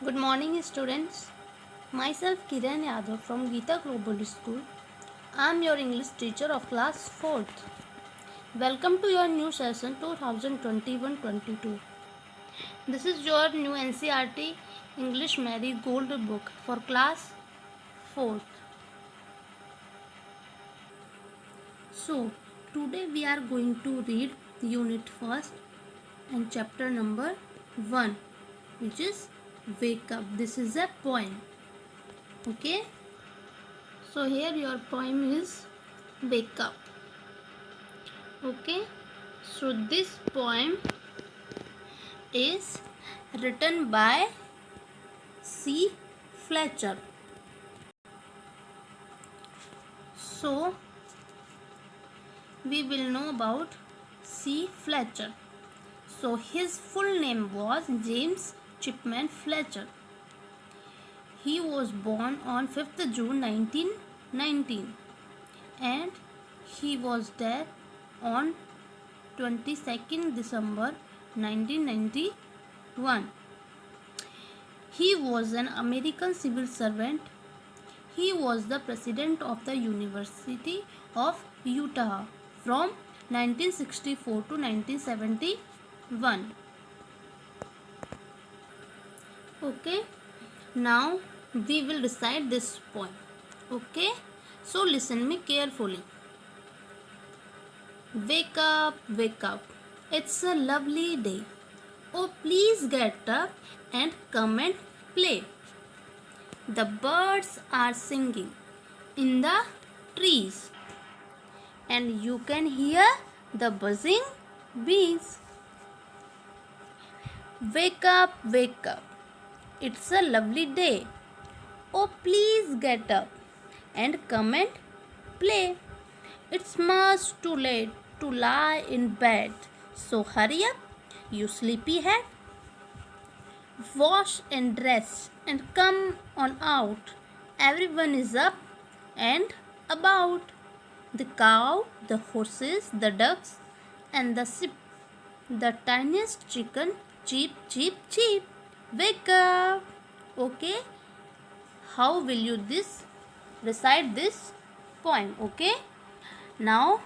Good morning, students. Myself Kiran Yadav from Geeta Global School. I am your English teacher of class 4th. Welcome to your new session 2021-22. This is your new NCERT English Mary Gold book for class 4th. So, today we are going to read unit 1st and chapter number 1, which is Wake Up. This is a poem. Okay? So here your poem is Wake Up. Okay, so this poem is written by C. Fletcher. So we will know about C. Fletcher. So his full name was James Chipman Fletcher. He was born on 5th June 1919 and he was dead on 22nd December 1991. He was an American civil servant. He was the president of the University of Utah from 1964 to 1971. Okay, now we will recite this poem. Okay, so listen me carefully. Wake up, it's a lovely day. Oh, please get up and come and play. The birds are singing in the trees, and you can hear the buzzing bees. Wake up, it's a lovely day. Oh, please get up and come and play. It's much too late to lie in bed, so hurry up, you sleepyhead. Wash and dress and come on out. Everyone is up and about. The cow, the horses, the ducks, and the sheep. The tiniest chicken, cheep, cheep, cheep. Wake up. Okay? How will you recite this poem? Okay? Now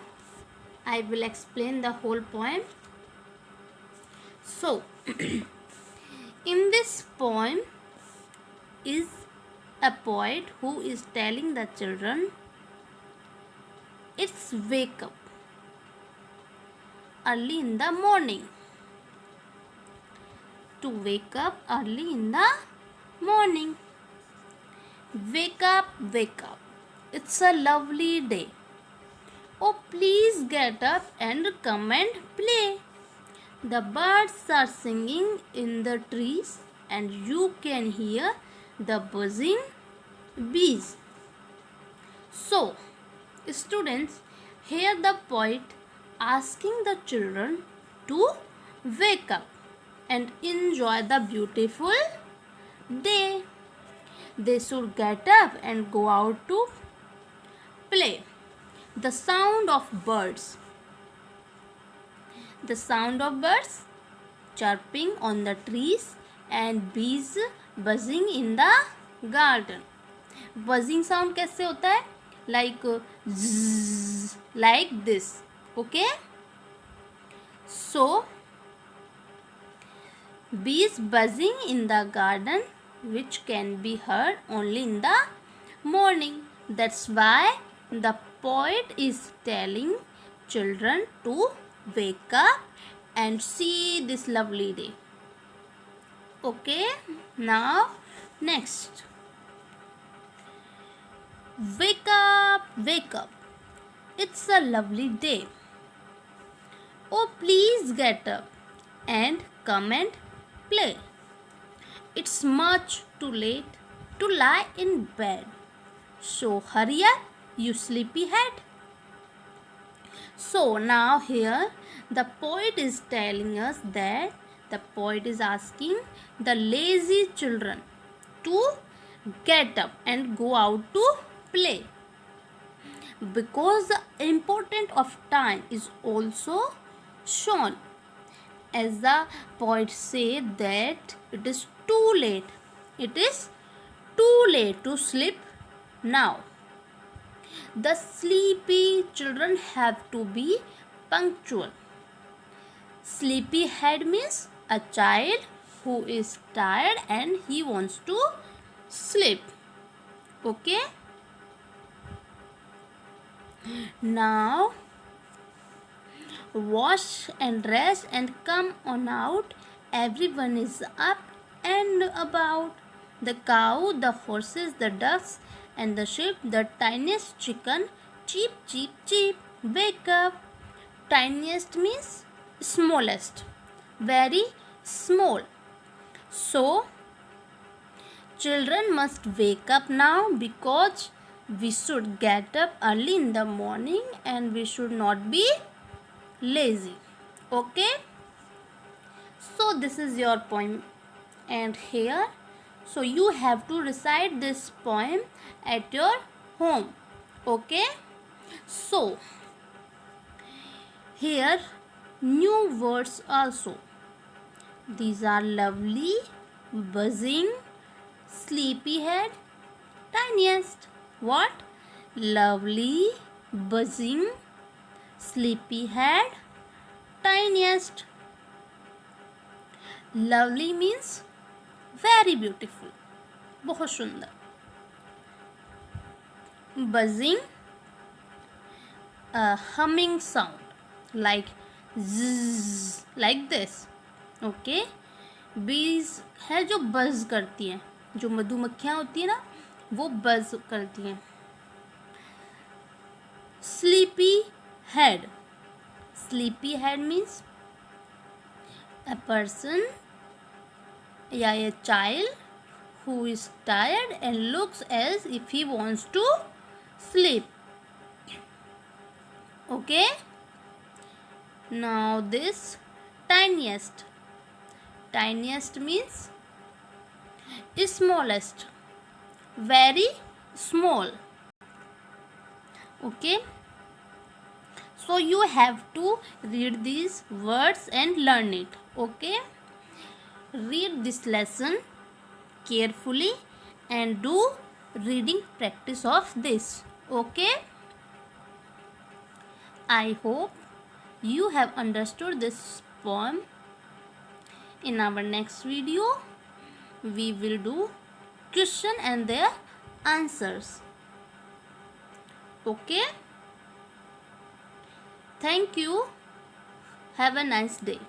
I will explain the whole poem. So, in this poem is a poet who is telling the children it's wake up early in the morning. To wake up early in the morning. Wake up. It's a lovely day. Oh, please get up and come and play. The birds are singing in the trees and you can hear the buzzing bees. So, students, hear the poet asking the children to wake up and enjoy the beautiful day. They should get up and go out to play. The sound of birds. The sound of birds chirping on the trees and bees buzzing in the garden. Buzzing sound कैसे होता है? Like zzz, like this. Okay? So, bees buzzing in the garden, which can be heard only in the morning. That's why the poet is telling children to wake up and see this lovely day. Okay, now next. Wake up. It's a lovely day. Oh, please get up and come and play. It's much too late to lie in bed. So hurry up, you sleepyhead. So now here the poet is telling us that the poet is asking the lazy children to get up and go out to play. Because the importance of time is also shown, as the poet said that it is too late It is too late to sleep now. The sleepy children have to be punctual. Sleepyhead means a child who is tired and he wants to sleep. Okay? Now wash and rest and come on out. Everyone is up and about. The cow, the horses, the ducks, and the sheep, the tiniest chicken. Cheep, cheep, cheep. Wake up. Tiniest means smallest. Very small. So, children must wake up now because we should get up early in the morning and we should not be lazy. Okay? So this is your poem and here. So you have to recite this poem at your home. Okay? So here new words also. These are lovely, buzzing, sleepyhead, tiniest. What? Lovely, buzzing, sleepyhead, tiniest. Lovely means very beautiful, बहुत सुंदर. Buzzing, a humming sound like zzz, like this. Okay? Bees है जो buzz करती हैं, जो मधुमक्खियाँ होती हैं ना, वो buzz करती हैं. Sleepy head. Sleepy head means a person या a child who is tired and looks as if he wants to sleep. Okay? Now this tiniest. Tiniest means smallest. Very small. Okay? So you have to read these words and learn it. Okay? Read this lesson carefully and do reading practice of this. Okay? I hope you have understood this poem. In our next video, we will do question and their answers. Okay? Thank you. Have a nice day.